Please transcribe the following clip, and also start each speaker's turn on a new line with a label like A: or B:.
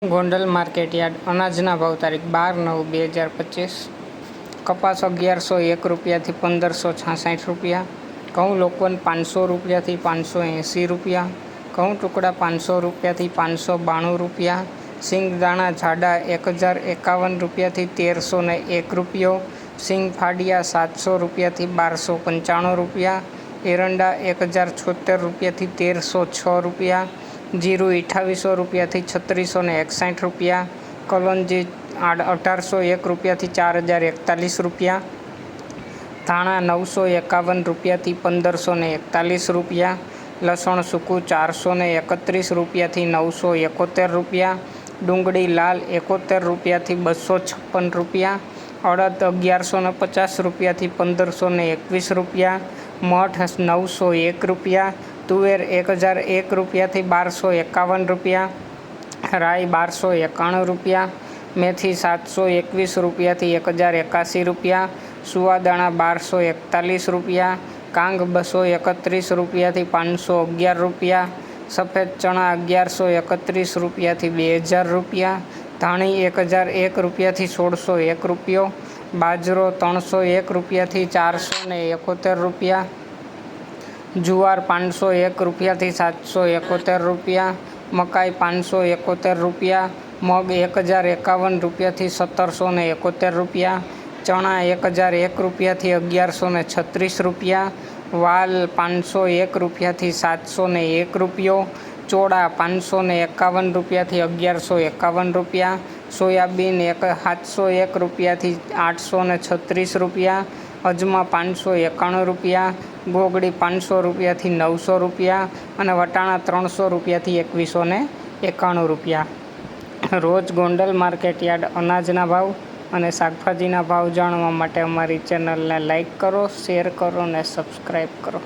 A: Gondal market yard અનાજના ભાવ તારીખ 12/9/2025। કપાસ 1101 રૂપિયાથી 1566 રૂપિયા, ઘઉં લોકવન 500 રૂપિયાથી 580 રૂપિયા, ઘઉં ટુકડા 500 રૂપિયાથી 592 રૂપિયા, સિંગદાણા જાડા 1051 રૂપિયાથી 1301 રૂપિયો, સિંગ ફાડિયા 700 રૂપિયાથી 1295 રૂપિયા, એરંડા 1076 રૂપિયાથી 1306 રૂપિયા, જીરું 2800 રૂપિયાથી 3661 રૂપિયા, કલોંજી 1801 રૂપિયાથી 4041 રૂપિયા, ધાણા 951 રૂપિયાથી 1541 રૂપિયા, લસણ સૂકું 431 રૂપિયાથી 971 રૂપિયા, ડુંગળી લાલ 71 રૂપિયાથી 256 રૂપિયા, અડદ 1150 રૂપિયાથી 1521 રૂપિયા, મઠ 901 રૂપિયા, તુવેર 1001 રૂપિયાથી 1251 રૂપિયા, રાઈ 1291 રૂપિયા, મેથી 721 રૂપિયાથી 1081 રૂપિયા, સુવાદાણા 1241 રૂપિયા, કાંગ 231 રૂપિયાથી 511 રૂપિયા, સફેદ ચણા 1131 રૂપિયાથી 2000 રૂપિયા, ધાણી 1001 રૂપિયાથી 1601 રૂપિયો, બાજરો 301 રૂપિયાથી 471 રૂપિયા, જુવાર 501 રૂપિયાથી 771 રૂપિયા, મકાઈ 571 રૂપિયા, મગ 1051 રૂપિયાથી 1771 રૂપિયા, ચણા 1001 રૂપિયાથી 1136 રૂપિયા, વાલ 501 રૂપિયાથી 701 રૂપિયો, ચોળા 551 રૂપિયાથી 1151 રૂપિયા, સોયાબીન 701 રૂપિયાથી 836 રૂપિયા, અજમા 591 રૂપિયા, ગોગડી 500 રૂપિયાથી 900 રૂપિયા અને વટાણા 300 રૂપિયાથી 2191 રૂપિયા। રોજ ગોંડલ માર્કેટયાર્ડ અનાજના ભાવ અને શાકભાજીના ભાવ જાણવા માટે અમારી ચેનલને લાઈક કરો, શેર કરો અને સબસ્ક્રાઈબ કરો।